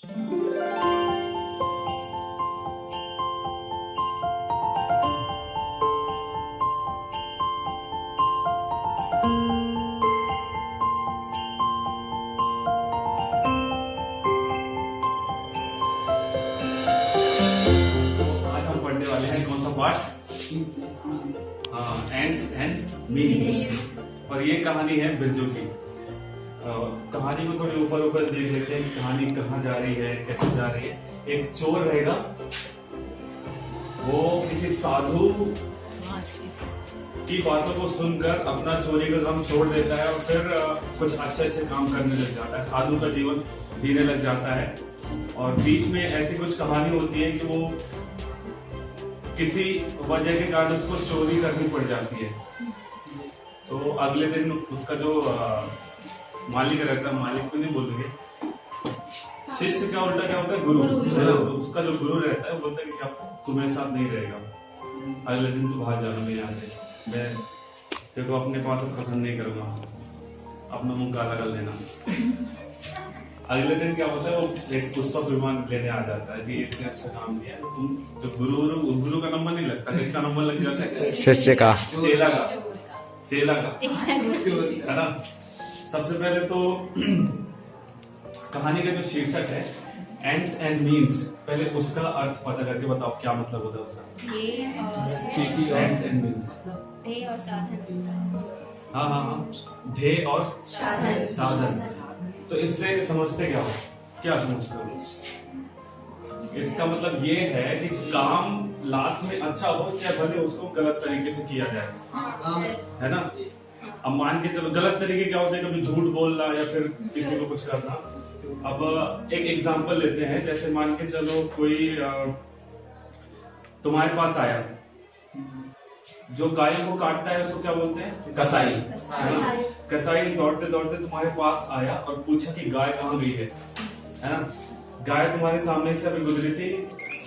कौन सा part? Ends and means. और ये कहानी है बिरजू की। कहानी को थोड़ी ऊपर ऊपर देख लेते हैं कि कहानी कहाँ जा रही है, कैसे जा रही है। एक चोर रहेगा, वो किसी साधु की बातों को सुनकर अपना चोरी का काम छोड़ देता है और फिर कुछ अच्छे अच्छे काम करने लग जाता है, साधु का जीवन जीने लग जाता है। और बीच में ऐसी कुछ कहानी होती है कि वो किसी वजह के कारण उसको चोरी करनी पड़ जाती है। तो अगले दिन उसका जो मालिक रहता है, मालिक को नहीं बोलेंगे, शिष्य का उल्टा क्या होता है, गुरु। तो उसका जो गुरु रहता है वो बोलता है कि अब तू मेरे साथ नहीं रहेगा, अगले दिन तू भाग जाना मेरे यहाँ से, मैं तेरे को अपने पास पसंद नहीं करूंगा, अपना मुंह काला कर लेना। अगले दिन क्या होता है, वो एक पुष्पक विमान लेने आ जाता है कि इसने अच्छा काम किया। तुम जो गुरु का नंबर नहीं लगता, किसका नंबर लग जाता है, शिष्य का, चेला का, है ना। सबसे पहले तो कहानी का जो शीर्षक है एंड्स एंड मीन्स, पहले उसका अर्थ पता करके बताओ क्या मतलब होता है उसका। एंड्स एंड मीन्स, ध्येय और साधन। हाँ, ध्येय और साधन। तो इससे समझते क्या समझते हो? इसका मतलब ये है कि काम लास्ट में अच्छा हो, चाहे भले उसको गलत तरीके से किया जाए, है ना। अब मान के चलो गलत तरीके क्या होते हैं, कभी झूठ बोलना या फिर किसी को कुछ करना। अब एक एग्जांपल लेते हैं, जैसे मान के चलो कोई तुम्हारे पास आया, जो गाय को काटता है उसको क्या बोलते हैं, कसाई। कसाई दौड़ते दौड़ते तुम्हारे पास आया और पूछा कि गाय कहाँ गई है ना। गाय तुम्हारे सामने से अभी गुजरी थी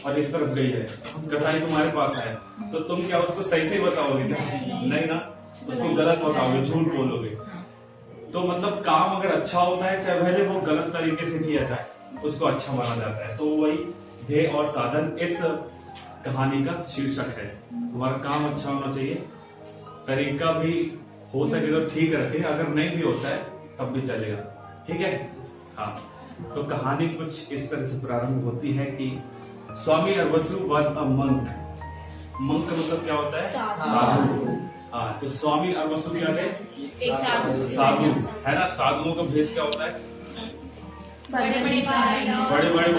और इस तरफ गई है, कसाई तुम्हारे पास आया, तो तुम क्या उसको सही से बताओगे क्या? नहीं ना, उसको गलत बताओगे, झूठ बोलोगे। तो मतलब काम अगर अच्छा होता है, चाहे भले वो गलत तरीके से किया जाए, उसको अच्छा माना जाता है। तो वही ध्येय और साधन इस कहानी का शीर्षक है। हमारा काम अच्छा होना चाहिए, तरीका भी हो सके तो ठीक रखें, अगर नहीं भी होता है तब भी चलेगा, ठीक है। हाँ, तो कहानी कुछ इस तरह से प्रारंभ होती है कि स्वामी Arvasu was a monk. Monk का मतलब क्या होता है, साधु। हाँ, तो स्वामी अरवसु क्या थे, साधु, है ना। साधुओं का भेष क्या होता है, बड़े बड़े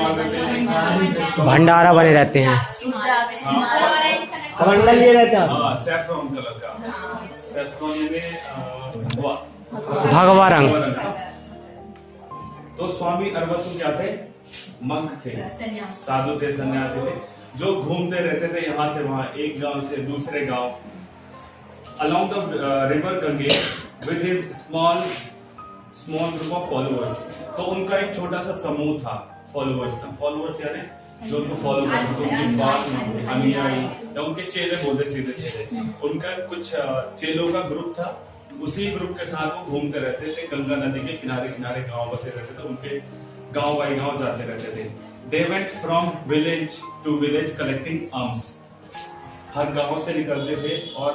भंडारा बने रहते हैं, कमंडल लिए रहते हैं, सैफ्रॉन कलर का, सैफ्रॉन भगवा रंग। तो स्वामी अरवसु क्या थे, मंक थे, साधु थे, सन्यासी थे, जो घूमते रहते थे यहाँ से वहां, एक गांव से दूसरे गांव, along the river Ganges with his small group of followers। तो उनका एक छोटा सा समूह था फॉलोअर्स यानी जो उनको फॉलो करते थे, उनकी बात अनुयायी या उनके चेले बोलते सीधे। उनका कुछ चेलों का ग्रुप था, उसी ग्रुप के साथ वो घूमते रहते थे, गंगा नदी के किनारे किनारे गांव बसे रहते थे, उनके गांव बाई गांव जाते रहते थे। They went from village to village collecting alms। हर गांव से निकलते थे और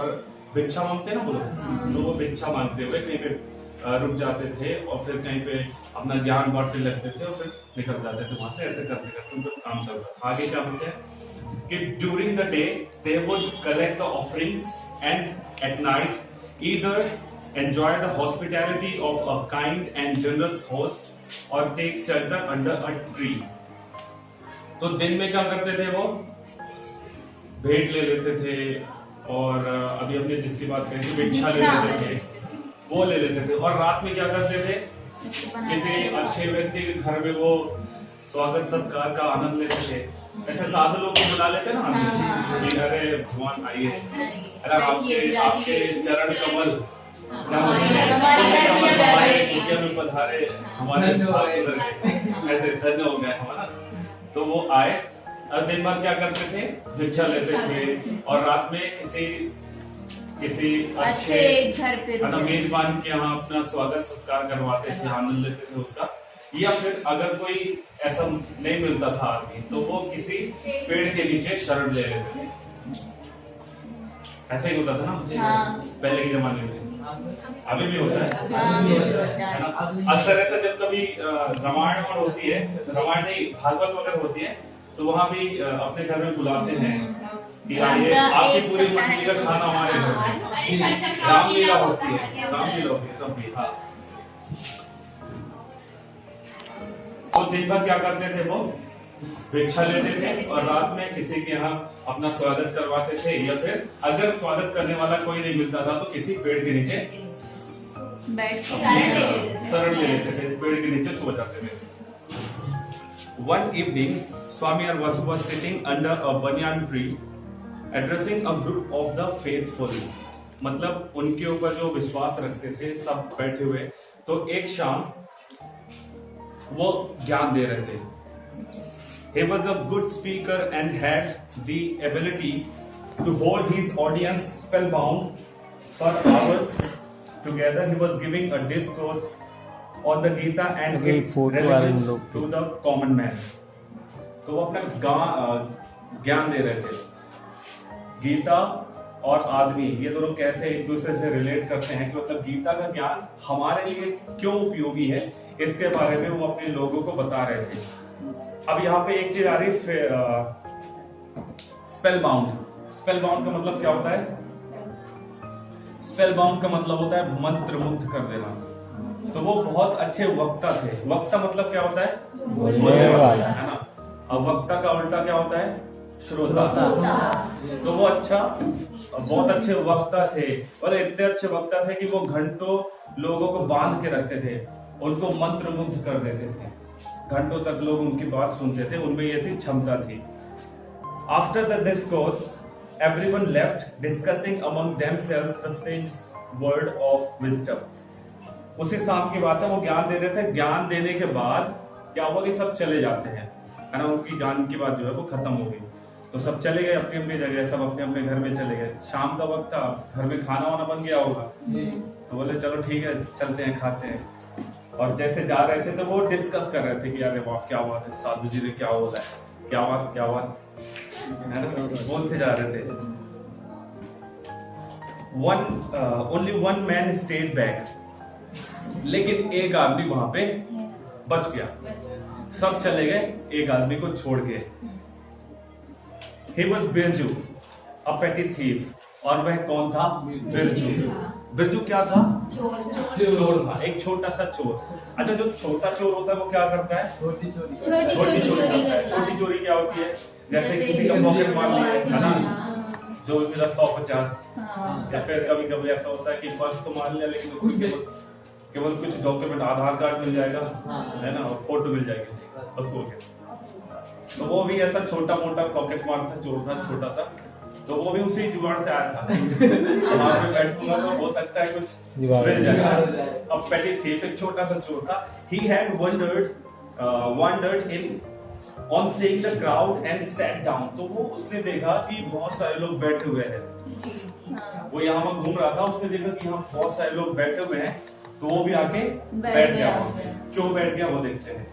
भिक्षा मांगते ना बोलो, तो वो भिक्षा मांगते हुए कहीं पे रुक जाते थे और फिर कहीं पे अपना ज्ञान बांटने लगते थे और फिर निकल जाते थे वहां से। ऐसे करते करते उनका काम चल रहा था। आगे क्या होता है कि during the day they would collect the offerings and at night either enjoy the hospitality of a kind and generous host और take shelter under a tree. तो दिन में क्या करते थे, वो भेंट ले लेते थे और अभी हमने जिसकी बात कही भिक्षा ले लेते थे, वो ले लेते थे। और रात में क्या करते थे, किसी अच्छे व्यक्ति के घर में वो स्वागत सत्कार का आनंद लेते थे। ऐसे साधु लोग को बुला लेते ना, अरे भगवान आइए, अरे आपके चरण कमल क्या पधारे, हमारे ऐसे धन्य हो गए हमारा। तो वो आए और दिन भर क्या करते थे, भिक्षा लेते थे और रात में किसी अच्छे घर पे मेजबान के यहाँ अपना स्वागत सत्कार करवाते थे, आनंद लेते थे उसका। या फिर अगर कोई ऐसा नहीं मिलता था आदमी तो वो किसी पेड़ के नीचे शरण ले लेते थे। ऐसा ही होता था ना पहले के जमाने में, अभी भी होता है ना। अक्सर ऐसा जब कभी रामायण होती है, रामायण नहीं भागवत वगैरह होती है, तो वहां भी अपने घर में बुलाते हैं कि आइए आपकी पूरी मंडली का खाना हमारे घर। रामलीला होती है, रामलीला होती है तब भी। हाँ, तो दिन भर क्या करते थे वो भिक्षा लेते थे और रात में किसी के यहाँ अपना स्वागत करवाते थे, या फिर अगर स्वागत करने वाला कोई नहीं मिलता था तो किसी पेड़ के नीचे शरण ले लेते थे, पेड़ के नीचे सो जाते थे। One evening, Swami Vasu was sitting under a banyan tree, addressing a group of the faithful. मतलब उनके ऊपर जो विश्वास रखते थे सब बैठे हुए, तो एक शाम वो ज्ञान दे रहे थे। He was a good speaker and had the ability to hold his audience spellbound for hours together. He was giving a discourse on the Gita and its relevance to the common man. तो वो अपना ज्ञान दे रहे थे। गीता और आदमी ये दोनों कैसे एक दूसरे से रिलेट करते हैं, कि मतलब गीता का ज्ञान हमारे लिए क्यों उपयोगी है, इसके बारे में वो अपने लोगों को बता रहे थे। अब यहाँ पे एक चीज आ रही, स्पेल बाउंड। स्पेल बाउंड का मतलब क्या होता है? स्पेल बाउंड का मतलब होता है मंत्र मुग्ध कर देना। तो वो बहुत अच्छे वक्ता थे। वक्ता मतलब क्या होता है? बोलने वाला, है ना। अब वक्ता का उल्टा क्या होता है? श्रोता। तो वो बहुत अच्छे वक्ता थे, और इतने अच्छे वक्ता थे कि वो घंटों लोगों को बांध के रखते थे, उनको मंत्र मुग्ध कर देते थे, घंटों तक लोग उनकी बात सुनते थे, उनमें ऐसी क्षमता थी। After the discourse everyone left discussing among themselves the sage word of wisdom. उसी शाम की बात है, वो ज्ञान दे रहे थे। ज्ञान देने के बाद क्या हुआ कि सब चले जाते हैं, है ना। उनकी ज्ञान की बात जो है वो खत्म हो गई, तो सब चले गए अपनी अपनी जगह, सब अपने अपने घर में चले गए। शाम का वक्त था, घर में खाना वाना बन गया होगा, तो बोले चलो ठीक है चलते हैं, खाते हैं। और जैसे जा रहे थे तो वो डिस्कस कर रहे थे कि अरे वाह क्या बात है, साधु जी ने क्या बोला है, क्या बात है ना, बोलते जा रहे थे। Only one man stayed back, लेकिन एक आदमी वहां पे बच गया। सब चले गए, एक आदमी को छोड़ के। He was Birju, a petty thief। और वह कौन था? बिरजू। बिरजू क्या था? चोर था, एक छोटा सा चोर। अच्छा, जो छोटा चोर होता है वो क्या करता है? छोटी चोरी करता है। छोटी चोरी क्या होती है? जैसे किसी का पॉकेट मार लिया, है ना, जो मिला 150, या फिर कभी कभी ऐसा होता है कि पर्स तो मार लिया लेकिन उसको केवल कुछ डॉक्यूमेंट, आधार कार्ड मिल जाएगा, है ना, और फोटो मिल जाएगी, बस हो गया। तो वो भी ऐसा छोटा मोटा पॉकेट मार था, चोर था छोटा सा, तो वो भी उसी जुगाड़ से आया था। वहां पे बैठूंगा तो हो सकता है कुछ मिल जाएगा। अब पेटी थीफ एक छोटा सा चोर था। He had wondered in on seeing the crowd and sat down। तो वो उसने देखा कि बहुत सारे लोग बैठे हुए हैं। वो यहाँ पर घूम रहा था, उसने देखा कि यहाँ बहुत सारे लोग बैठे हुए हैं, तो वो भी आके बैठ गया। क्यों बैठ गया वो देखते हैं।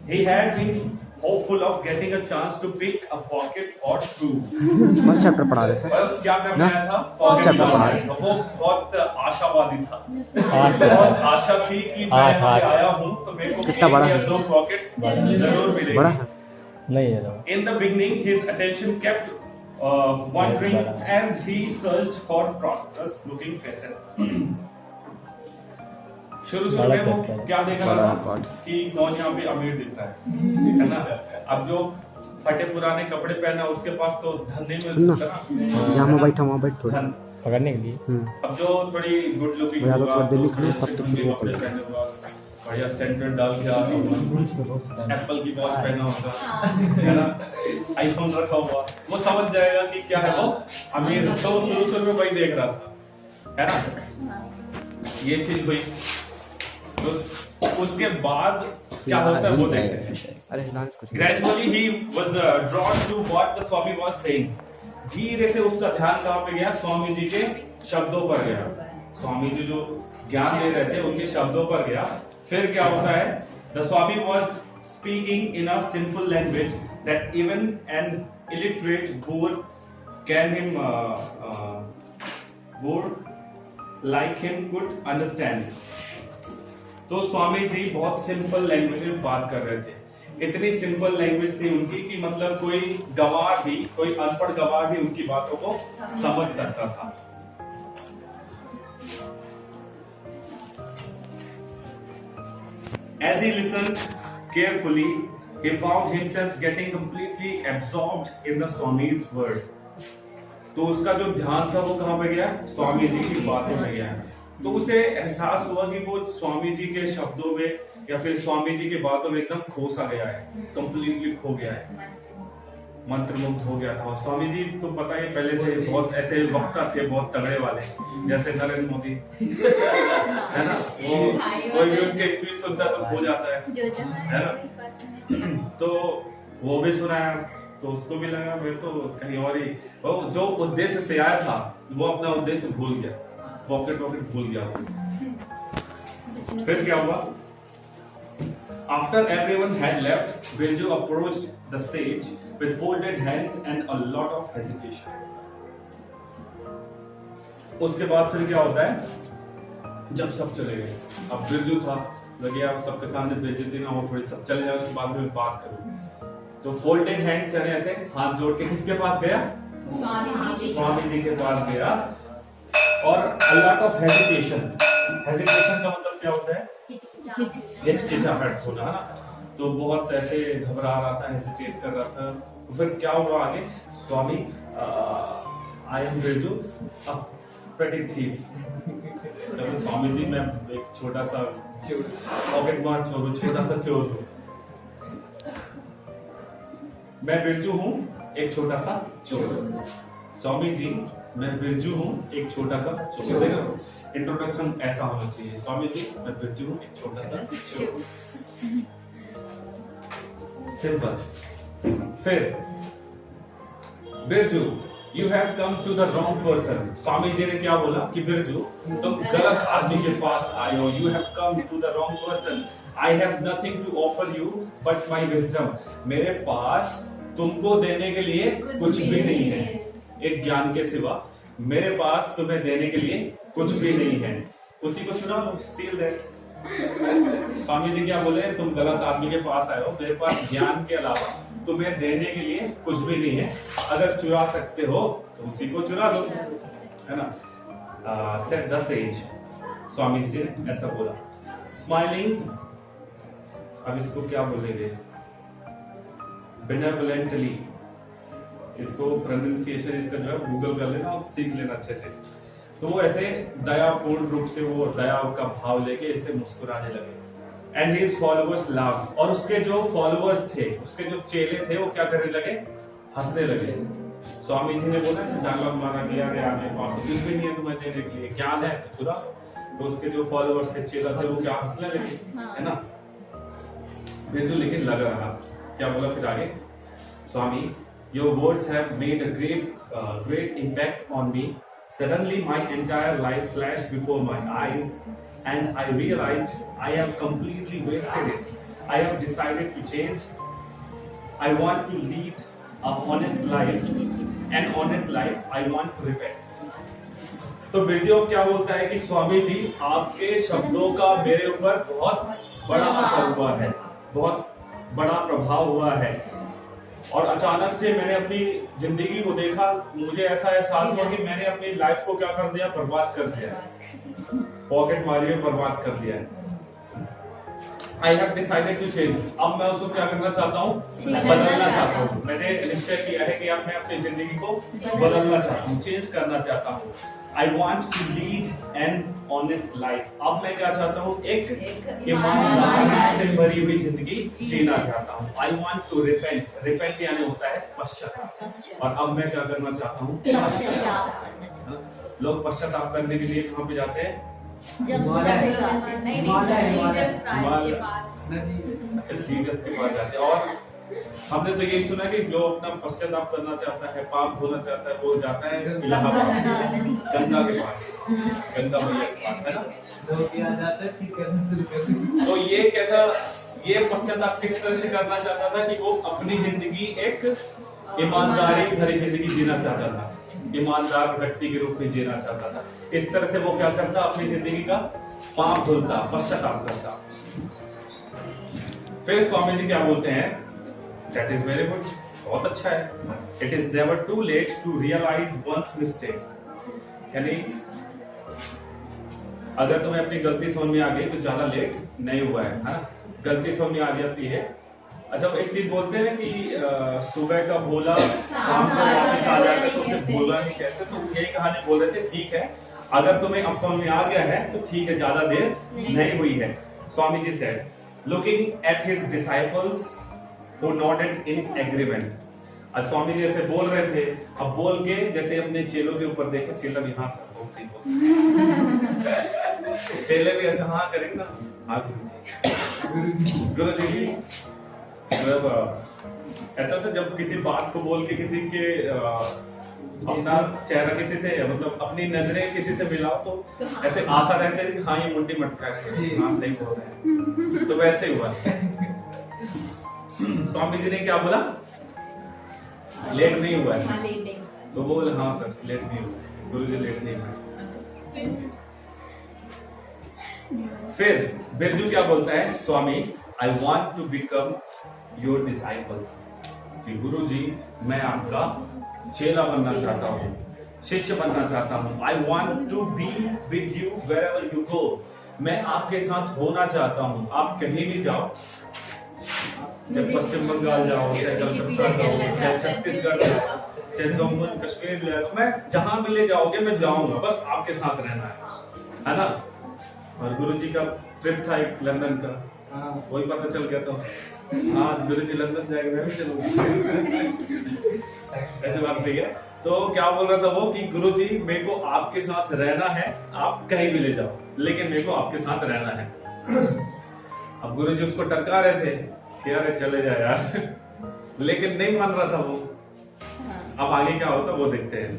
He had been hopeful of getting a chance to pick a pocket or two। कौन चैप्टर पढ़ा रहे थे? क्या करने आया था? पॉकेट पढ़ा रहे थे। वो बहुत आशावादी था, बहुत आशा थी कि मैं यहाँ पे आया हूँ तो मेरे को कितना बड़ा है? 2 पॉकेट जरूर मिलेंगे। बड़ा है? नहीं है। In the beginning, his attention kept wandering as he searched for prosperous looking faces। शुरू में वो क्या देख रहा था कि कौन यहाँ पे अमीर दिख रहा है ना। अब जो फटे पुराने कपड़े पहना उसके पास तो धन नहीं मिल सकता ना, जहाँ मैं बैठा वहाँ बैठ धन पकड़ने के लिए। अब जो थोड़ी गुड लुकिंग होगा, बढ़िया सेंटर डाल के आया होगा, एप्पल की वॉच पहना होगा, है ना, आईफोन रखा हुआ, वो समझ जाएगा कि क्या है वो अमीर। तो शुरू में वही देख रहा था, है ना। ये चीज हुई, तो उसके बाद क्या होता है वो देखते हैं। Gradually he was drawn to what the Swami was saying. धीरे से उसका ध्यान कहाँ पे गया? स्वामी जी के शब्दों पर गया। स्वामी जी जो ज्ञान दे रहे थे उनके शब्दों पर गया। फिर क्या होता है? The Swami was speaking in a simple language that even an illiterate Boer can him Boer like him could understand. तो स्वामी जी बहुत सिंपल लैंग्वेज में बात कर रहे थे। इतनी सिंपल लैंग्वेज थी उनकी कि मतलब कोई गवार भी, कोई अनपढ़ गवार भी उनकी बातों को समझ सकता था। As he listened carefully, he found himself getting completely absorbed in the Swami's word. तो उसका जो ध्यान था वो कहाँ पे गया? स्वामी जी की बातों में गया। तो उसे एहसास हुआ कि वो स्वामी जी के शब्दों में या फिर स्वामी जी की बातों में एकदम खो सा गया है, कंप्लीटली खो गया है, मंत्रमुग्ध हो गया था। स्वामी जी तो पता है पहले से बहुत ऐसे वक्ता थे, बहुत तगड़े वाले, जैसे नरेंद्र मोदी है ना, वो कोई भी उनके स्पीच सुनता है तो खो जाता है ना। तो वो भी सुनाया तो उसको भी लगा मैं तो कहीं और ही, वो जो उद्देश्य से आया था वो अपना उद्देश्य भूल गया, पॉकेट भूल गया। फिर क्या हुआ? After everyone had left, Birju approached the sage with folded hands and a lot of hesitation. उसके बाद फिर क्या होता है? जब सब चले गए, अब बिरजू था, लगे आप सबके सामने बेइज्जती ना हो, थोड़ी सब चले जाए उसके बाद में बात करूं। तो फोल्डेड हैंड्स यानी ऐसे हाथ जोड़ के किसके पास गया? स्वामी जी के पास गया। और a lot of hesitation, hesitation का मतलब क्या होता है? हिचकिचाहट होना ना। तो बहुत ऐसे घबरा रहा था, हेजिटेट कर रहा था। फिर क्या हुआ आगे? स्वामी, आई एम बिरजू, अ पेटी थीफ। स्वामी जी मैं एक छोटा सा पॉकेट मार चोर हूँ, छोटा सा चोर हूँ। मैं बिरजू हूँ, एक छोटा सा चोर। स्वामी जी मैं बिरजू हूँ, एक छोटा सा चोर। देखो इंट्रोडक्शन ऐसा होना चाहिए। स्वामी जी मैं बिरजू हूँ, एक छोटा सा चोर। सिंपल। फिर Birju, you have come to the wrong person. Swami ji ने क्या बोला कि बिरजू तुम गलत आदमी के पास आए हो। You have come to the wrong person. I have nothing to offer you but my wisdom. मेरे पास तुमको देने के लिए कुछ भी नहीं है, एक ज्ञान के सिवा मेरे पास तुम्हें देने के लिए कुछ भी नहीं है। उसी को सुना लो, स्टील दैट। स्वामी जी क्या बोले? तुम गलत आदमी के पास आए हो, मेरे पास ज्ञान के अलावा तुम्हें देने के लिए कुछ भी नहीं है। अगर चुरा सकते हो तो उसी को चुरा लो, है ना। सेड द सेज, स्वामी जी ने ऐसा बोला। स्माइलिंग, अब इसको क्या बोलेंगे? बेनेवोलेंटली, इसको प्रोनाउंसिएशन इसका जो है गूगल कर लेना और सीख लेना अच्छे से। तो वो ऐसे दयापूर्ण रूप से वो दया का भाव लेके इसे मुस्कुराने लगे। एंड हिज फॉलोअर्स लाफ, और उसके जो फॉलोअर्स थे, उसके जो चेले थे, वो क्या करने लगे? हंसने लगे। स्वामी जी ने बोला ऐसे डायलॉग मारा गया, अरे आपके पास कुछ भी नहीं है तुम्हें देने के लिए, ज्ञान है तो चुरा। तो उसके जो फॉलोअर्स थे, चेला थे, वो क्या हंसने लगे, है ना। बिरजू लेकिन लगा रहा। क्या बोला फिर आगे? स्वामी, your words have made a great impact on me. Suddenly my entire life flashed before my eyes and I realized I have completely wasted it. I have decided to change. I want to lead a honest life. An honest life. I want to repent. तो बिरजू अब क्या बोलता है कि स्वामी जी, आपके शब्दों का मेरे ऊपर बहुत बड़ा असर हुआ है, बहुत बड़ा प्रभाव हुआ है। और अचानक से मैंने अपनी जिंदगी को देखा, मुझे ऐसा एहसास हुआ कि मैंने अपनी लाइफ को क्या कर दिया? बर्बाद कर दिया, पॉकेट मारी में बर्बाद कर दिया है। I have decided to change. अब मैं उसको क्या करना चाहता हूँ? बदलना चाहता हूँ। मैंने निश्चय किया है कि अब मैं अपनी जिंदगी को बदलना चाहता हूँ, चेंज करना चाहता हूँ। I want to lead an honest life. अब मैं क्या चाहता हूँ? एक ईमानदारी से भरी हुई जिंदगी जीना चाहता हूँ। I want to repent. Repent यानी होता है पश्चाताप। और अब मैं क्या करना चाहता हूँ? लोग पश्चाताप करने के लिए कहाँ पे जाते हैं? जीसस के पास जाते हैं। और हमने तो यही सुना कि जो अपना पश्चाताप करना चाहता है, पाप धोना चाहता है, वो जाता है इलाहाबाद गंगा के पास, गंगा मैया के पास, है ना। तो ये कैसा, ये पश्चाताप किस तरह से करना चाहता था कि वो अपनी जिंदगी एक ईमानदारी भरी जिंदगी जीना चाहता था, ईमानदार व्यक्ति के रूप में जीना चाहता था। इस तरह से वो क्या करता, अपनी जिंदगी का पाप धुलता, पश्चाताप करता। फिर स्वामी जी क्या बोलते हैं, दैट इज वेरी गुड, बहुत अच्छा है। It is never too late to realise once mistake, यानी अगर तुम्हें अपनी गलती समझ में आ गई तो ज्यादा लेट नहीं हुआ है ना, गलती समझ में आ जाती है। अच्छा, एक चीज बोलते हैं कि सुबह का भोला शाम को वापस आ जाता है, तो उसे भोला नहीं कहते, तो यही कहानी बोल रहे थे। ठीक है, अगर तुम्हें अब समझ में आ गया है तो ठीक है, ज्यादा देर नहीं हुई है। Swami ji said, looking at his disciples who nodded in agreement. Swami ji जैसे बोल रहे थे, अब बोल के जैसे अपने चेलों के ऊपर देखे, चेला भी हाँ सर बहुत सही बोल, चेले भी ऐसे हाँ करेंगे ना, हाँ गुरु जी भी ऐसा था। जब किसी बात को बोल के किसी के अपना चेहरा किसी से, मतलब अपनी नजरें किसी से मिलाओ तो ऐसे आशा रहती है कि हाँ ये मुंडी मटका है, हाँ सही बोल रहे हैं, तो वैसे हुआ। स्वामी जी ने क्या बोला, लेट नहीं हुआ है, तो वो बोले हाँ सर लेट नहीं हुआ, गुरु जी लेट नहीं हुआ। फिर बिरजू क्या बोलता है, Swami I want to become your disciple, कि गुरु जी मैं आपका चेला बनना चाहता हूँ, शिष्य बनना चाहता हूँ। I want to be with you wherever you go, मैं आपके साथ होना चाहता हूँ, आप कहीं भी जाओ, चाहे पश्चिम बंगाल जाओ, चाहे कलकत्ता जाओ, चाहे छत्तीसगढ़ जाओ, चाहे जम्मू कश्मीर ले जाओ, मैं जहां भी ले जाओगे मैं जाऊंगा, बस आपके साथ रहना है ना। और गुरुजी का ट्रिप था एक लंदन का, वही पता चल गया था, हाँ गुरुजी लंदन जाएंगे, मैं भी चलूंगा, ऐसे बात नहीं है। तो क्या बोल रहा था वो कि गुरुजी मेरे को आपके साथ रहना है, आप कहीं भी ले जाओ, लेकिन मेरे को आपके साथ रहना है। अब गुरुजी उसको टरका रहे थे कि यार चले जा यार, लेकिन नहीं मान रहा था वो। अब आगे क्या होता वो देखते हैं।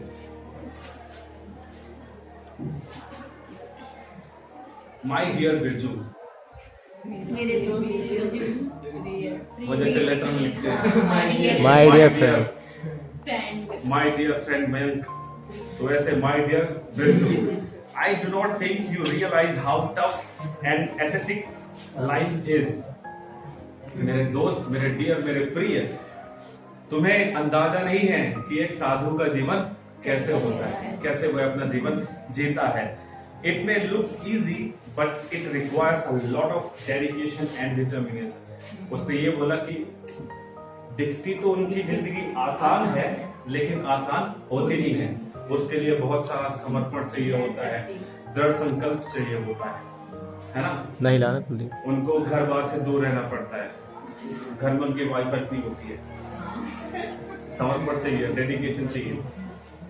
माई डियर बिरजू, मेरे दोस्त वो जैसे लेटर में लिखते हैं my dear friend, my dear friend Mayank, तो ऐसे my dear Birju, I do not think you realise how tough and aesthetics life is. मेरे दोस्त, मेरे डियर, मेरे प्रिय, तुम्हें अंदाजा नहीं है कि एक साधु का जीवन कैसे होता है, कैसे वह अपना जीवन जीता है। It may look easy but it requires a lot of dedication and determination. उसने ये बोला कि दिखती तो उनकी जिंदगी आसान है, लेकिन आसान होती नहीं है, उसके लिए बहुत सारा समर्पण चाहिए होता है, दृढ़ संकल्प चाहिए होता है ना। नहीं लाना तुझे, उनको घर बार से दूर रहना पड़ता है, घर में उनकी वाईफाई नहीं होती है, समर्पण चाहिए, डेडिकेशन चाहिए।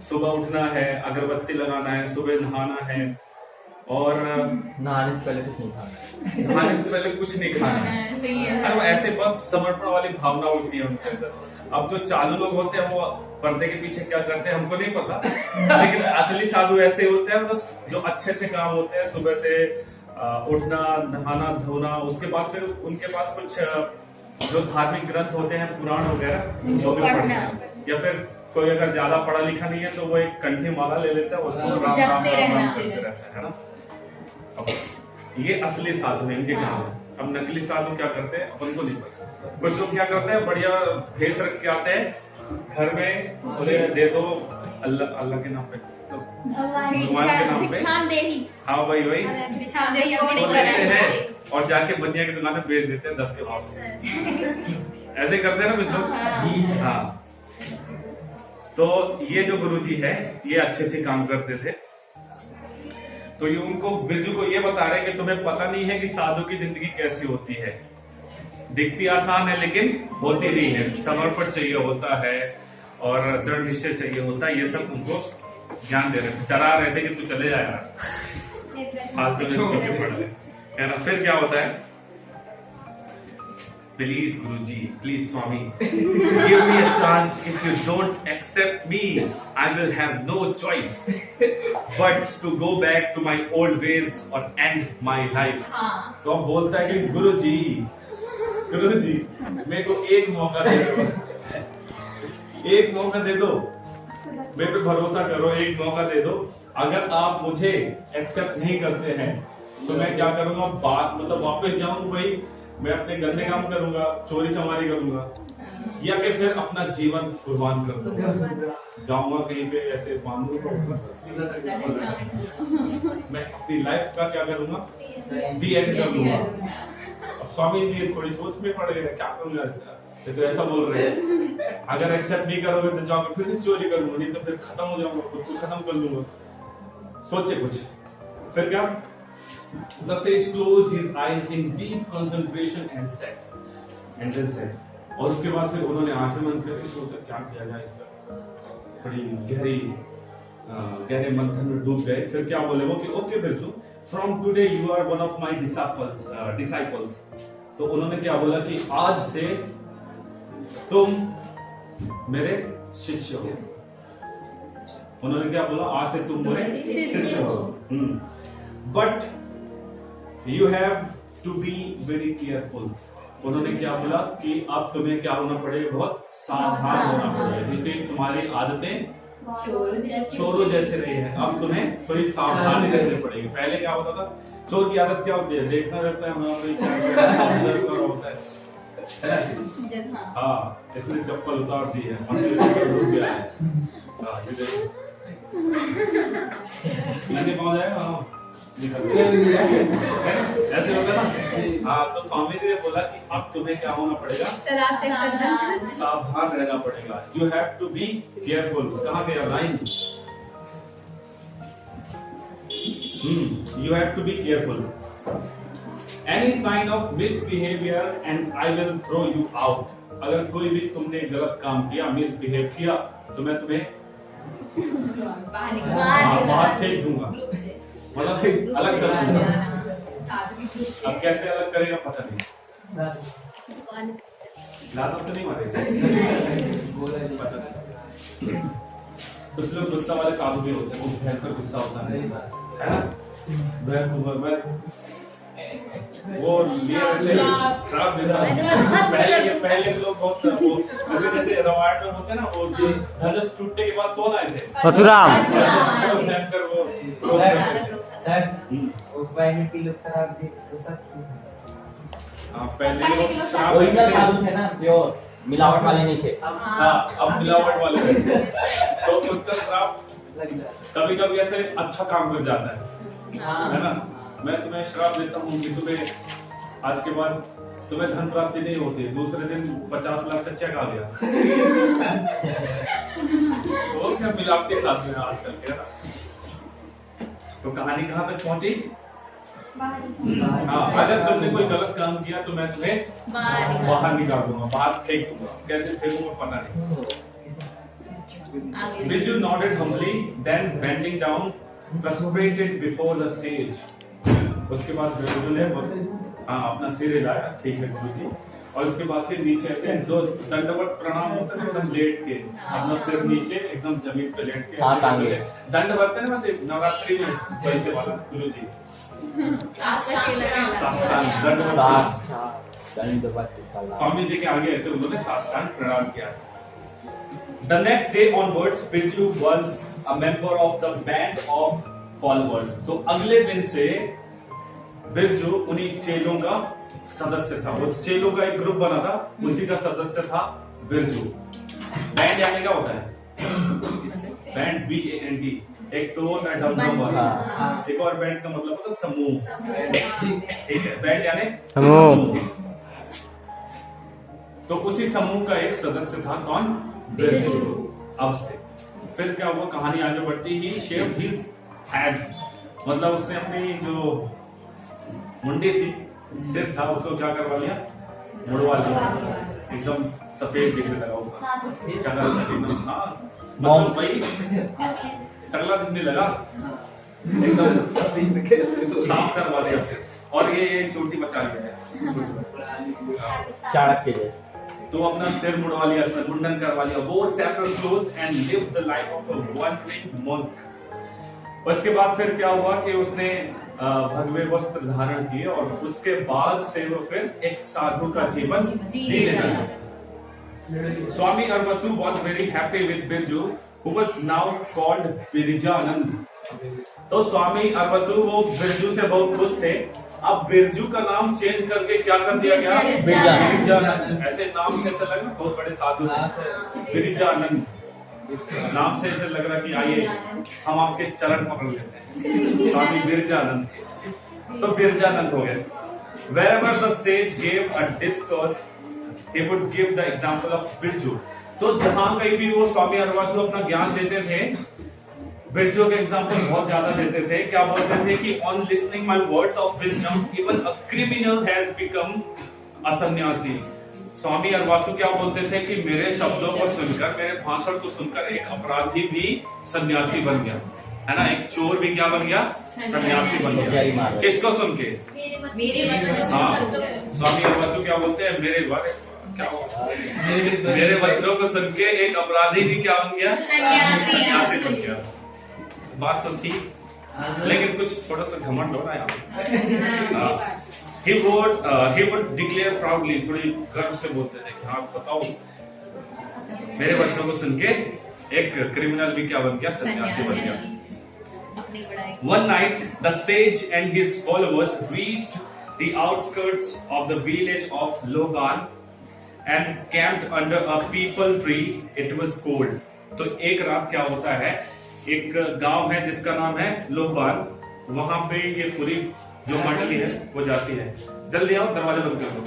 सुबह उठना है, अगरबत्ती लगाना है, सुबह नहाना है, और नहाने से पहले कुछ नहीं खाना, नहाने से पहले कुछ नहीं खाना है। सही है। ऐसे बहुत समर्पण वाली भावना होती है उनके अंदर। अब जो चालू लोग होते हैं वो पर्दे के पीछे क्या करते हैं हमको नहीं पता, लेकिन असली साधु ऐसे होते हैं, बस जो अच्छे अच्छे काम होते हैं, सुबह से उठना, नहाना धोना, उसके बाद फिर उनके पास कुछ जो धार्मिक ग्रंथ होते हैं, पुराण वगैरह, वो भी पढ़ना, या फिर कोई अगर ज्यादा पढ़ा लिखा नहीं है तो वो एक कंठी माला ले लेता है, उसको राम राम राम राम करते रहता है ना। अब ये असली साधु है, इनके काम है। अब नकली साधु क्या करते हैं अपन को नहीं पता। कुछ लोग क्या करते हैं, बढ़िया भेष रख के आते हैं घर में, बोले दे दो अल्लाह, अल्लाह के नाम पे, तो भगवान के नाम पे, हाँ वही वही, वो लेते हैं और जाके बनिया की दुकान में बेच देते हैं 10 के भाव से। ऐसे करते हैं ना कुछ लोग। हाँ, तो ये जो गुरुजी है ये अच्छे अच्छे काम करते थे। तो ये उनको, बिरजू को ये बता रहे हैं कि तुम्हें पता नहीं है कि साधु की जिंदगी कैसी होती है, दिखती आसान है लेकिन होती नहीं है, समर्पण चाहिए होता है और दृढ़ निश्चय चाहिए होता है। ये सब उनको ज्ञान दे रहे थे, डरा रहे थे कि तू चले जाएगा, फालतू में पीछे पड़ रहे है ना। फिर क्या होता है, Please, Guruji, please, Swami, give me a chance. If you don't accept me, I will have no choice but to go back to my old ways or end my life. तो अब बोलता है कि गुरुजी, मेरे को एक मौका दे दो, एक मौका दे दो, मेरे पे भरोसा करो, एक मौका दे दो। अगर आप मुझे एक्सेप्ट नहीं करते हैं तो मैं क्या करूंगा, मतलब वापस जाऊंगा भाई, मैं अपने गंदे काम करूंगा, चोरी चमारी करूंगा, या कि फिर अपना जीवन कुर्बान कर दूंगा, जाऊंगा कहीं पे ऐसे बांधूंगा, मैं अपनी लाइफ का क्या करूंगा, दी एंड कर दूंगा। अब स्वामी जी थोड़ी सोच में पड़ गए, क्या करूंगा इसका, तो ऐसा बोल रहे हैं अगर एक्सेप्ट नहीं करोगे तो जाओगे फिर से चोरी करूंगा, नहीं तो फिर खत्म हो जाऊंगा, खुद को खत्म कर लूंगा। सोचे कुछ, फिर क्या, The sage closed his eyes in deep concentration and said, और उसके बाद फिर उन्होंने आंखें बंद करके सोचा क्या किया जाए इसका, थोड़ी गहरे मंथन में डूब गए। फिर क्या बोले वो कि okay Birju, from today you are one of my disciples. तो उन्होंने क्या बोला कि आज से तुम मेरे शिष्य हो। उन्होंने क्या बोला, आज से तुम मेरे शिष्य हो, but you have to be very careful. उन्होंने क्या बोला कि अब तुम्हें क्या होना पड़ेगा, बहुत सावधान होना पड़ेगा, क्योंकि तुम्हारी आदतें चोरों जैसे रही है, अब तुम्हें थोड़ी सावधानी रखनी पड़ेगी। पहले क्या होता था, चोर की आदत क्या होती है, देखना रहता है, ऑब्जर्व कर रहा होता है। हाँ, इसने चप्पल उतार दी है, घुस गया है, पहुंच जाएगा, ऐसे होता है ना। हाँ, तो स्वामी जी ने बोला कि अब तुम्हें क्या होना पड़ेगा, सावधान रहना पड़ेगा। You have to be careful. कहाँ गया line, you have to be careful. Any sign of misbehaviour and I will throw you out. अगर कोई भी तुमने गलत काम किया, मिसबिहेव किया, तो मैं तुम्हें बाहर फेंक दूंगा, मतलब फिर अलग कर दूंगा। अब कैसे अलग करेगा पता नहीं, लात तो नहीं मारेगा, पता नहीं। कुछ लोग गुस्सा वाले साधु भी होते हैं, वो भयंकर गुस्सा होता है ना, वो श्राप देता है। पहले के लोग बहुत जैसे रामायण में होते हैं ना, वो धनुष टूटने के बाद कौन आए थे, परशुराम। पहले साधु थे ना, प्योर मिलावट वाले नहीं थे। अब मिलावट वाले थे, तो उसका श्राप कभी कभी ऐसे अच्छा काम कर जाता है ना। मैं तुम्हें श्राप देता हूँ कि तुम्हें आज के बाद तुम्हें धन प्राप्ति नहीं होती, दूसरे दिन 50 लाख का चेक आ गया। तो क्या मिलावटी साथ में आजकल क्या ना। तो कहानी कहाँ तक पहुंची, हाँ, अगर तुमने कोई गलत काम किया तो मैं तुम्हें बाहर निकाल दूंगा, बाहर फेंक दूंगा। कैसे फेंकूंगा पता नहीं। Birju nodded humbly, then bending down, prostrated before the sage. उसके बाद बिरजू ने अपना सिर हिलाया, ठीक है गुरुजी, और उसके बाद फिर नीचे से दो दंडवत प्रणाम होता है, एकदम लेट के, अपना सिर नीचे एकदम जमीन पे लेट के दंड बरते ना, वैसे नवरात्रि में वैसे वाला गुरुजी स्वामी जी के आगे ऐसे उन्होंने साष्टांग प्रणाम किया। The next day onwards, Birju was a member of the band of followers. तो अगले दिन से बिरजू उन्हीं चेलों का सदस्य था। वो चेलों का एक ग्रुप बना था, उसी का सदस्य था बिरजू। बैंड यानी क्या होता है, बैंड BAND, एक तो होता है डम वाला, एक और बैंड का मतलब होता है समूह, ठीक है, बैंड यानी समूह। तो उसी समूह का एक सदस्य था कौन, बिरजू। अब से फिर क्या हुआ, कहानी आगे बढ़ती, ही शेव्ड हिज हेड, मतलब उसने अपनी जो मुंडी थी, सिर था, उसको क्या करवा लिया, मुड़वा लिया, एकदम सफेद दिखने लगा ऊपर, चला एकदम, हाँ मतलब भाई टकला दिखने लगा, एकदम साफ करवा दिया सिर। और ये चोटी बचा लिया है चाणक्य जैसे। तो अपना सिर मुड़वा लिया, सर मुंडन करवा लिया, वो saffron clothes and live the life of a wondering monk। उसके बाद फिर क्या हुआ कि उसने भगवे वस्त्र धारण किए और उसके बाद से वो फिर एक साधु का जीवन जीने लगे। स्वामी Arvasu was very happy with Birju, who was now called Birjanand. तो स्वामी अरवसु वो बिरजू से बहुत खुश थे। अब बिरजू का नाम चेंज करके क्या कर दिया गया? बिरजानंद। ऐसे नाम कैसे लगा? बहुत बड़े साधु हैं। बिरजानंद नाम से ऐसे लग रहा कि आइए हम आपके चरण पकड़ लेते हैं। स्वामी बिरजानंद थे तो बिरजानंद हो गए। Wherever the sage gave a discourse, he would give the example of Birju. तो जहां कहीं भी वो स्वामी अरवसु अपना ज्ञान देते थे, बिरजू के एग्जाम्पल बहुत ज्यादा देते थे। क्या बोलते थे कि on listening my words of wisdom even a criminal has become a सन्यासी। स्वामी अरवसु क्या बोलते थे कि मेरे शब्दों को सुनकर, मेरे भाषण को सुनकर एक अपराधी भी सन्यासी बन गया, है ना। एक चोर भी क्या बन गया? सन्यासी बन गया। किसको सुन के? हाँ, स्वामी अरवसु क्या बोलते हैं? मेरे वचनों को सुन के एक अपराधी भी क्या बन गया? सन्यासी बन गया। बात तो थी, लेकिन कुछ थोड़ा सा घमंड हो रहा है यहाँ। He would declare proudly, थोड़ी गर्व से बोलते थे कि हाँ बताओ, मेरे वचनों को सुन के एक क्रिमिनल भी क्या बन गया? सन्यासी बन गया। One night, the sage and his followers reached the outskirts of the village of Loban and camped under a peepal tree. It was cold. तो एक रात क्या होता है, एक गांव है जिसका नाम है लोबान, वहां पे ये पूरी जो मंडली है वो जाती है। जल्दी आओ, दरवाजा बंद कर दो।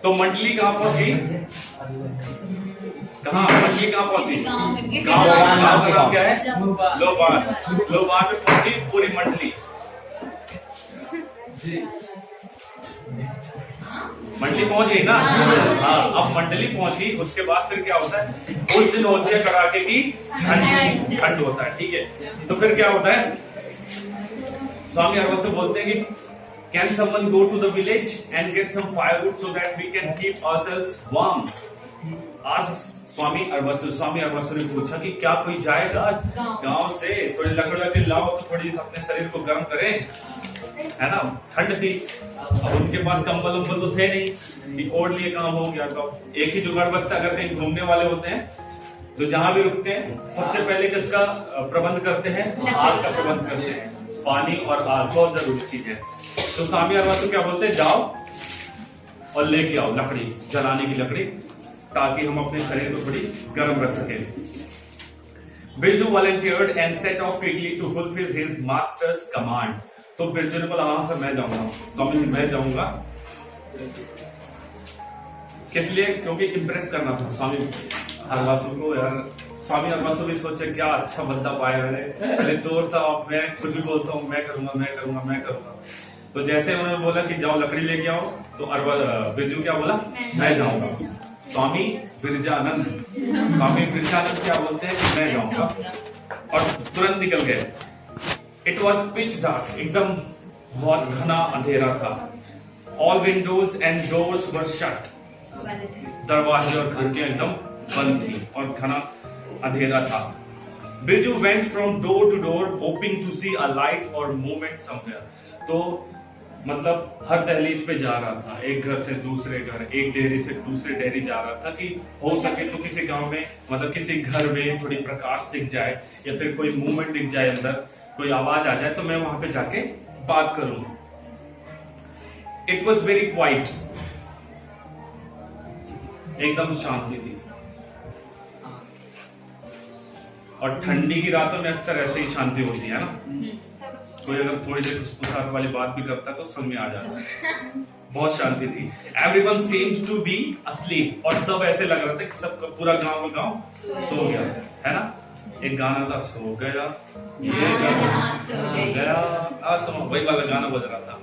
तो मंडली कहां पहुंची? कहां मंडली कहां पहुंची? गांव का नाम क्या है? लोबान। लोबान में पहुंची पूरी मंडली। मंडली पहुंच गई ना? हाँ, अब मंडली पहुंची, उसके बाद फिर क्या होता है? उस दिन होती है कड़ाके की ठंड होता है, ठीक है। तो फिर क्या होता है? स्वामी अरवसु बोलते हैं कि can someone go to the village and get some firewood so that we can keep ourselves warm. आज स्वामी अरवसु ने पूछा कि क्या कोई जाएगा गांव से थोड़ी लकड़ी लाओ तो थोड़ी अपने शरीर को गर्म करें, है ना। ठंड थी, अब उनके पास कंबल उम्बल तो थे नहीं कि ओढ़ लिए काम हो गया। तो एक ही जुगाड़ बचता, अगर कहीं घूमने वाले होते हैं तो जहां भी रुकते हैं सबसे पहले किसका प्रबंध करते हैं? आग का प्रबंध करते हैं। पानी और आग बहुत जरूरी चीज है। तो स्वामी अरवसु क्या बोलते हैं? जाओ और लेके आओ लकड़ी, जलाने की लकड़ी, ताकि हम अपने शरीर को थोड़ी गर्म रख सके। Birju volunteered and set off quickly to fulfill his master's command। तो बिरजू ने बोला हाँ सर मैं जाऊंगा, स्वामी जी मैं जाऊंगा। किस लिए? क्योंकि इम्प्रेस करना था स्वामी अरवसु को। यार स्वामी अरवसु भी सोचे क्या अच्छा बंदा पाया मैंने, पहले चोर था, अब मैं कुछ भी बोलता हूँ मैं करूंगा मैं करूंगा मैं करूंगा। तो जैसे उन्होंने बोला कि जाओ लकड़ी लेके आओ, तो बिरजू क्या बोला? मैं जाऊंगा। स्वामी बिरजानंद क्या बोलते हैं कि मैं जाऊंगा, और तुरंत निकल गए। इट वॉज पिच डार्क, एकदम बहुत घना अंधेरा था। All Windows and doors were shut, दरवाजे और खिड़कियां एकदम बंद थी और घना अंधेरा था। Birju went from door to door hoping to see a light or movement somewhere. तो मतलब हर दहलीज पे जा रहा था, एक घर से दूसरे घर, एक डेयरी से दूसरे डेयरी जा रहा था कि हो सके तो किसी गांव में, मतलब किसी घर में थोड़ी प्रकाश दिख जाए या फिर कोई मूवमेंट दिख जाए, अंदर कोई आवाज आ जाए तो मैं वहां पे जाके बात करूं। इट वॉज वेरी क्वाइट, एकदम शांति थी। और ठंडी की रातों में अक्सर ऐसे ही शांति होती है ना। कोई अगर थोड़ी देर फुसफुसाहट वाली बात भी करता तो समझ में आ जाता। बहुत शांति थी। Everyone seemed to be asleep, और सब ऐसे लग रहा था कि सब पूरा गांव सो गया, है ना। एक गाना था, सो गया वही वाला गाना बज रहा था।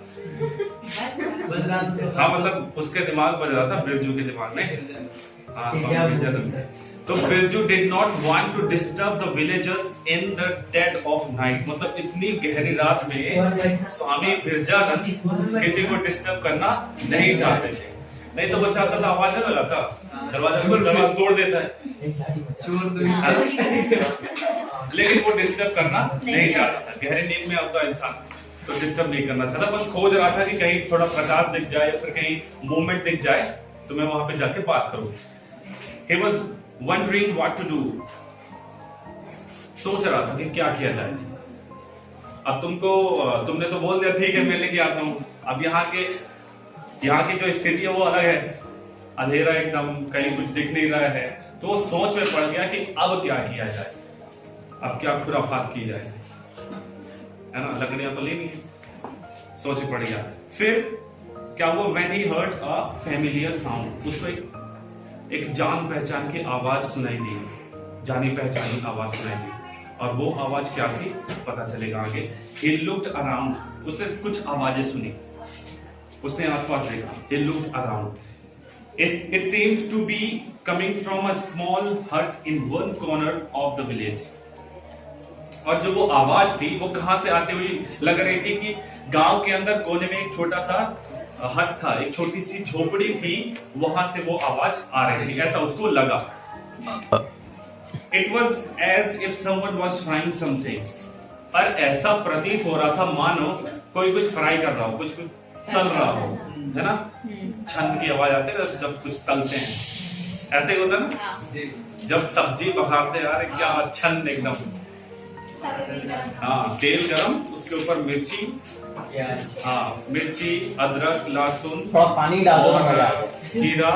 हाँ, मतलब उसके दिमाग बज रहा था, बिरजू के दिमाग में। हाँ, तो Birju did not want to disturb the villagers in the dead of night, मतलब इतनी गहरी रात में स्वामी बिरजानंद किसी को डिस्टर्ब करना नहीं चाहते थे। नहीं तो वो चाहता था आवाज ना लगाता, दरवाजा तोड़ देता है, लेकिन वो डिस्टर्ब करना नहीं चाहता था। गहरी नींद में आता इंसान तो डिस्टर्ब नहीं करना चाहता, बस खोज रहा था कि कहीं थोड़ा प्रकाश दिख जाए या फिर कहीं मूवमेंट दिख जाए तो मैं वहां पे जाके बात करूं। He was wondering what to do, सोच रहा था कि क्या किया जाए। अब तुमने तो बोल दिया ठीक है मैं लेके आता हूँ। अब यहाँ की जो स्थिति है वो अलग है, अंधेरा एकदम, कहीं कुछ दिख नहीं रहा है। तो वो सोच में पड़ गया कि अब क्या किया जाए, अब क्या खुराफात की जाए, है ना, लकड़ियां तो लेनी है। सोच पड़ गया। फिर क्या हुआ, when he heard a familiar sound, उसको एक जान पहचान की आवाज सुनाई दी, जानी पहचानी आवाज सुनाई दी। और वो आवाज क्या थी पता चलेगा आगे। He looked around, उसने कुछ आवाजें सुनी, उसने आसपास देखा। He looked around. It seemed to be coming from a small hut in one corner of the village. और जो वो आवाज थी वो कहां से आती हुई लग रही थी कि गांव के अंदर कोने में एक छोटा सा हट था, एक छोटी सी झोपड़ी थी, वहां से वो आवाज आ रही थी, ऐसा उसको लगा। It was as if someone was frying something. और ऐसा प्रतीत हो रहा था मानो कोई कुछ फ्राई कर रहा हो, कुछ तल रहा हो, है ना। छंद की आवाज आती है जब कुछ तलते हैं, ऐसे ही होता है ना। जब सब्जी पकाते यार क्या छंद एकदम, हाँ तेल गरम, उसके ऊपर मिर्ची, हाँ मिर्ची, अदरक, लहसुन, थोड़ा पानी डाल दो ना, जीरा,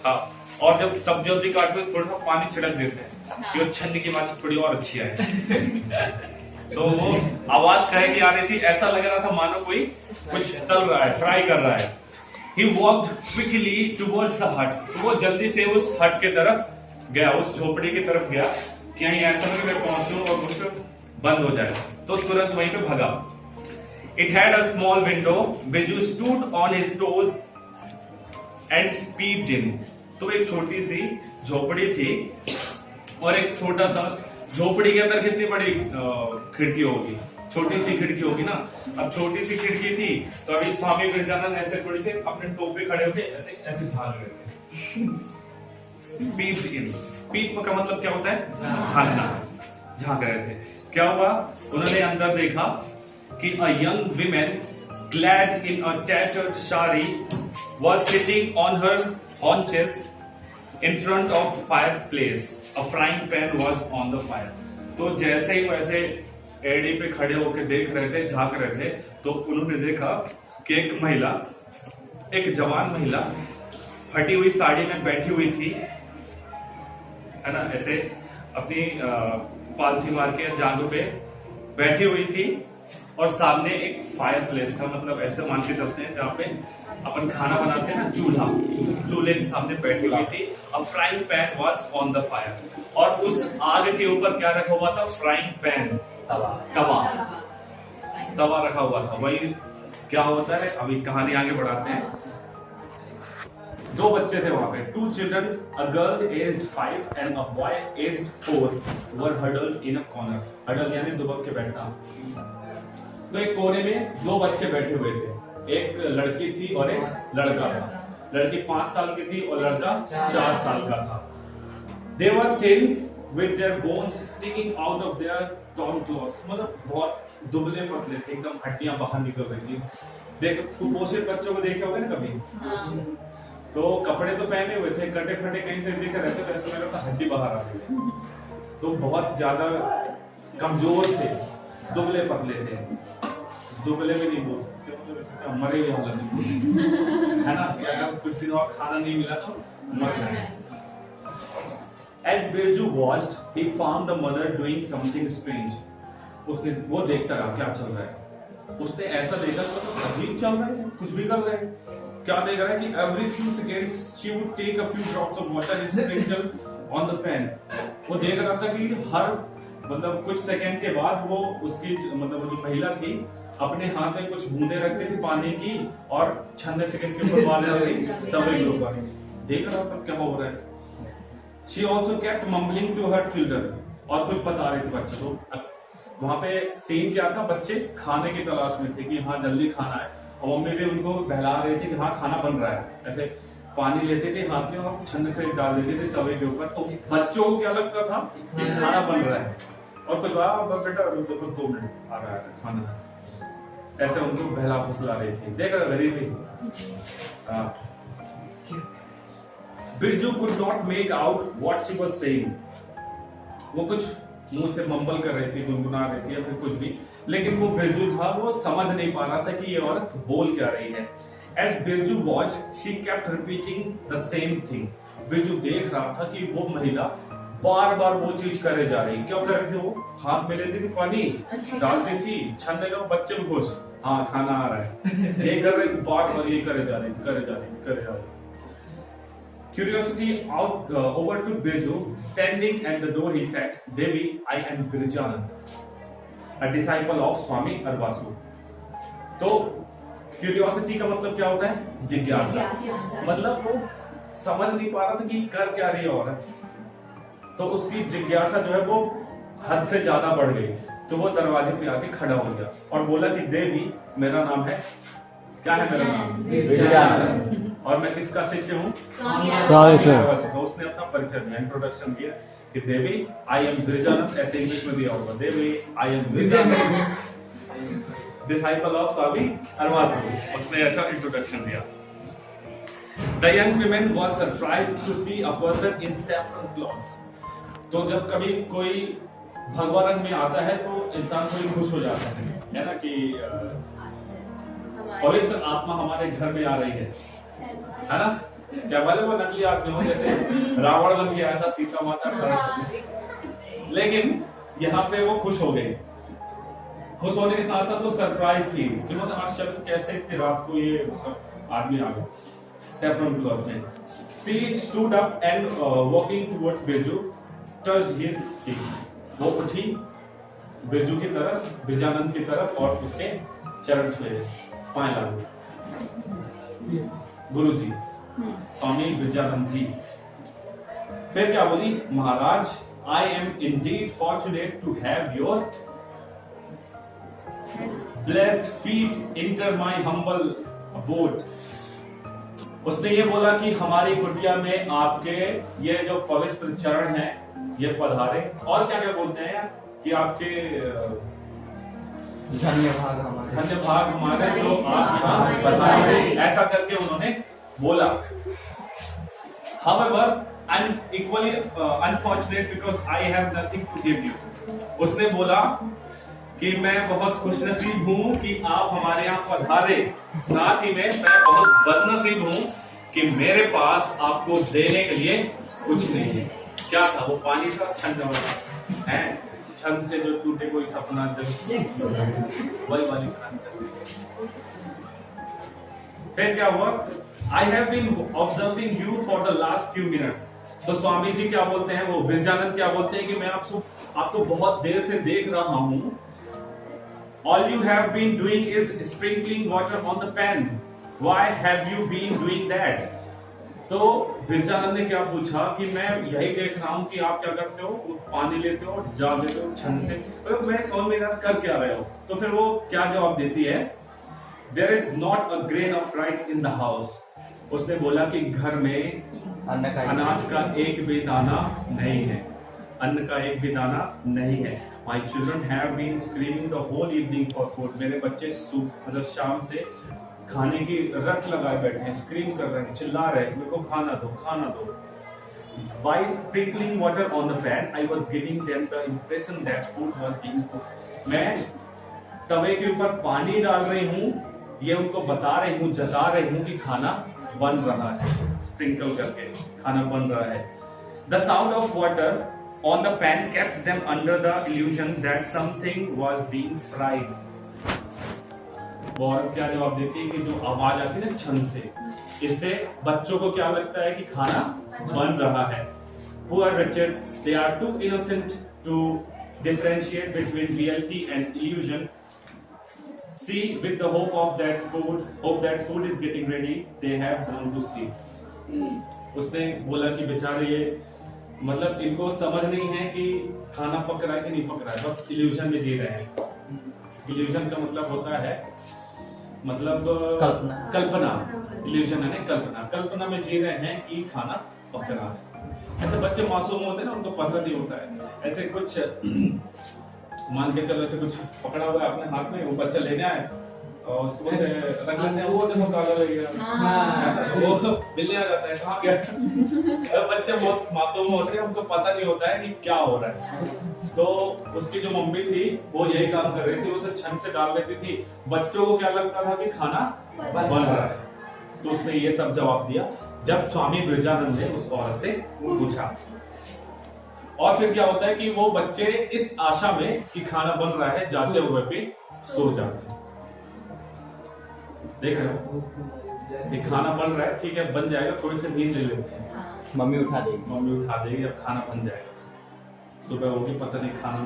हाँ, और जब सब्जी वब्जी काटते थोड़ा सा पानी छिड़क देते हैं कि वो छन्नी की बात थोड़ी और अच्छी आए। तो वो आवाज कहे की आ रही थी, ऐसा लग रहा था मानो कोई कुछ तल रहा है, फ्राई कर रहा है। He walked quickly towards the hut. तो वो जल्दी से उस हट के तरफ गया, उस झोपड़ी की तरफ गया कि यहीं ऐसा नहीं मैं पहुंचूं और कुछ बंद हो जाए, तो तुरंत वहीं पे भागा। It had a small window. Biju stood on his toes and peeped in. तो एक छोटी सी झोपड़ी थी और एक छोटा सा, झोपड़ी के अंदर कितनी बड़ी खिड़की होगी, छोटी सी खिड़की होगी ना। अब छोटी सी खिड़की थी तो अभी स्वामी बिरजानंद ऐसे थोड़ी से अपने टोपे खड़े होके ऐसे ऐसे झांक रहे थे। पीप इन, पीप का मतलब क्या होता है, झांकना, झांक रहे थे। क्या हुआ, उन्होंने अंदर देखा कि a young woman clad in a tattered sari was sitting on her haunches in front of fireplace. A frying pan was on the fire. तो जैसे ही वैसे एड़ी पे खड़े होकर देख रहे थे, झांक रहे थे, तो उन्होंने देखा कि एक महिला, एक जवान महिला फटी हुई साड़ी में बैठी हुई थी, है ना, ऐसे अपनी पालथी मार के जांघों पे बैठी हुई थी। और सामने एक फायर प्लेस था, मतलब ऐसे मान के चलते हैं जहाँ पे अपन खाना बनाते हैं ना, चूल्हा, चूल्हे के सामने बैठी हुई थी। अब frying pan was on the fire, और उस आग के ऊपर क्या रखा हुआ था, फ्राइंग पैन, तवा रखा हुआ था। वही क्या होता है, अभी कहानी आगे बढ़ाते हैं। दो बच्चे थे वहां पे, 2 children, a girl aged 5 and a boy aged 4 were huddled in a corner. huddle यानी दुबक के बैठना। तो एक कोने में 2 बच्चे बैठे हुए थे, एक लड़की थी और एक लड़का था। लड़की 5 साल की थी और लड़का 4 साल का था। They were thin with their bones sticking out of their torn clothes. मतलब बहुत दुबले पतले थे, एकदम हड्डियां बाहर निकल रही थी। देख, कुपोषित बच्चों को देखे होगे ना कभी, तो कपड़े तो पहने हुए थे, कटे फटे कहीं से दिख रहे थे, तो ऐसा लग रहा था हड्डी बाहर आ रही है। तो बहुत ज्यादा कमजोर थे, दुबले पतले थे। दुबले भी नहीं बोल सकते, मतलब मरे हुए हालत है ना, अगर कुछ दिन और खाना नहीं मिला तो मर जाए। As Birju watched, he found the mother doing something strange. उसने वो देखता रहा क्या चल रहा है। उसने ऐसा देखा तो अजीब चल रहा है, कुछ भी कर रहे हैं। क्या देख रहा है कि every few seconds she would take a few drops of water and sprinkle on the pan. वो देख रहा था कि हर मतलब कुछ सेकंड के बाद वो उसकी मतलब जो महिला थी अपने हाथ में कुछ बूंदे रखती थी पानी की और छन्ने से किसके ऊपर मार देती थी, तवे के ऊपर। देख रहा था क्या हो रहा है। She also kept mumbling to her children. और कुछ बता रहे थे बच्चों को। वहां पे सीन क्या था, बच्चे खाने की तलाश में थे कि हाँ जल्दी खाना है, और मम्मी भी उनको बहला रही थी कि हाँ खाना बन रहा है। ऐसे पानी लेते थे हाथ में और छन्ने से डाल देते थे तवे के ऊपर, तो बच्चों को क्या लगता था कि खाना बन रहा है, और कुछ बेटा 2 मिनट आ रहा है खाना, ऐसे उनको बहला फुसला रही थी। देख very Birju could not make out what she was saying. वो कुछ मुंह से मम्बल कर रही थी, गुनगुना रही थी या फिर कुछ भी, लेकिन वो बिरजू था वो समझ नहीं पा रहा था कि ये औरत बोल क्या रही है। As Birju watch she kept repeating the same thing. Birju देख रहा था कि वो महिला बार बार वो चीज करे जा रही। क्यों कर रही थी वो? हाथ में लेती थी पानी डालती थी, छन्ने का बच्चे भी खुश, हाँ खाना आ रहा है, ये कर रही थी, बार बार ये करे जा रही। Curiosity overtook Birju. Standing at the door, he said, "Devi, I am Birjanand, a disciple of Swami Arvasu." तो क्यूरियोसिटी का मतलब क्या होता है? जिज्ञासा। मतलब वो समझ नहीं पा रहा था कि कर क्या रही है औरत, तो उसकी जिज्ञासा जो है वो हद से ज्यादा बढ़ गई, तो वो दरवाजे पे आके खड़ा हो गया और बोला कि देवी, मेरा नाम है, क्या है मेरा नाम? बिरजानंद, और मैं किसका शिष्य हूँ? स्वामी। उसने अपना परिचय दिया, इंट्रोडक्शन दिया कि देवी आई एम बिरजानंद, ऐसे इंग्लिश में दिया होगा, Devi I am Birjanand, disciple of Swami Aravasu. उसने ऐसा इंट्रोडक्शन दिया। The young woman was surprised to see a person in saffron clothes. तो जब कभी कोई भगवा रंग में आता है तो इंसान कोई खुश हो जाता है ना, कि पवित्र आत्मा हमारे घर में आ रही है ना। चाहे भले वो नकली आदमी हो, जैसे रावण बन के आया था सीता माता का, लेकिन यहाँ पे वो खुश हो गई। खुश होने के साथ साथ वो सरप्राइज थी कि मतलब आश्चर्य कैसे इतनी रात को ये आदमी आ गया सैफरन क्लॉथ्स में। She stood up and walking towards Birju touched his feet. वो उठी बिरजू की तरफ, बिरजानंद की तरफ, और उसके चरण छुए, पाए लागू। गुरु जी, स्वामी बिरजानंद जी। फिर क्या बोली? महाराज, I am indeed fortunate to have your blessed feet enter my humble abode. उसने ये बोला कि हमारी कुटिया में आपके ये जो पवित्र चरण हैं ये पधारे, और क्या क्या बोलते हैं यार कि आपके धन्य भाग हमारे जो आप यहाँ पधारे, ऐसा करके उन्होंने बोला। However, I'm equally unfortunate because I have nothing to give you. उसने बोला कि मैं बहुत खुशनसीब हूँ कि आप हमारे यहाँ पधारे, साथ ही में मैं बहुत बदनसीब हूँ कि मेरे पास आपको देने के लिए कुछ नहीं है। क्या था वो? पानी था, छन्न वाला है, छन्न से जो टूटे कोई सपना, जब वही वाली फिर क्या हुआ? I have been observing you for the last few minutes. तो स्वामी जी क्या बोलते हैं, वो बिरजानंद क्या बोलते हैं कि मैं आपको बहुत देर से देख रहा हूँ। All you have been doing is sprinkling water on the pan. Why have you been doing that? तो बिरजानंद ने क्या पूछा कि मैं यही देख रहा हूँ कि आप क्या करते हो, पानी लेते हो, डाल देते हो छन्न से, तो मैं समझ में नहीं कर क्या रहे हो। तो फिर वो क्या जवाब देती है? There is not a grain of rice in the house. उसने बोला कि घर में अनाज का एक भी दाना नहीं है, अन्न का एक भी दाना नहीं है। My children have been screaming the whole evening for food. मेरे बच्चे मतलब शाम से खाने की रट लगाए बैठे हैं, स्क्रीम कर रहे हैं, चिल्ला रहे हैं, मेरे को खाना दो, खाना दो। By sprinkling water on the pan, I was giving them the impression that food was being cooked. मैं तवे के ऊपर पानी डाल रही हूँ, ये उनको बता रही हूँ, जता रही हूँ कि खाना बन रहा है, स्प्रिंकल करके खाना बन रहा है। The sound of water on the pan kept them under the illusion that something was being fried. और क्या जवाब देती है कि जो आवाज आती है ना छन्न से, इससे बच्चों को क्या लगता है कि खाना बन रहा है। Poor wretches, they are too innocent to differentiate between reality and illusion. See, with the hope that food is getting ready, they have gone to sleep. उसने बोला कि बेचारे ये मतलब इनको समझ नहीं है कि खाना पक रहा है कि नहीं पक रहा है, बस इल्यूजन में जी रहे हैं। इल्यूजन का मतलब होता है मतलब कल्पना। इल्यूजन है ना, कल्पना में जी रहे हैं कि खाना पक रहा है। ऐसे बच्चे मासूम होते हैं ना, उनको पता नहीं होता है। ऐसे कुछ मान के चलो, ऐसे कुछ पकड़ा हुआ है अपने हाथ में, वो बच्चा लेने आए और उसको बोलते हैं रख लेते हैं, वो देखो काला लग गया, वो बिल्ली आ जाता है, कहाँ गया। बच्चे मासूम होते हैं, उनको पता नहीं होता है कि क्या हो रहा है। तो उसकी जो मम्मी थी वो यही काम कर रही थी, उसे छन से डाल लेती थी। बच्चों को क्या लगता था कि खाना बन रहा है, तो उसने ये सब जवाब दिया। जब स्वामी ब्रजानंद ने उस औरत से पूछा, और फिर क्या होता है कि वो बच्चे इस आशा में कि खाना बन रहा है जाते हुए भी सो जाते हैं। देख रहे हो, ये खाना बन रहा है, ठीक है बन जाएगा, थोड़ी सी नींद ले लेते हैं, मम्मी उठा देगी। मम्मी उठा देगी, अब खाना बन जाएगा। सुबह होगी, पता नहीं खाना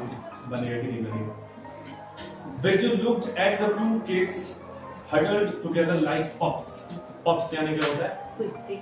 बनेगा कि नहीं बनेगा। Birju looked at the two kids huddled together like pups. Pups यानी क्या होता है? कुत्ते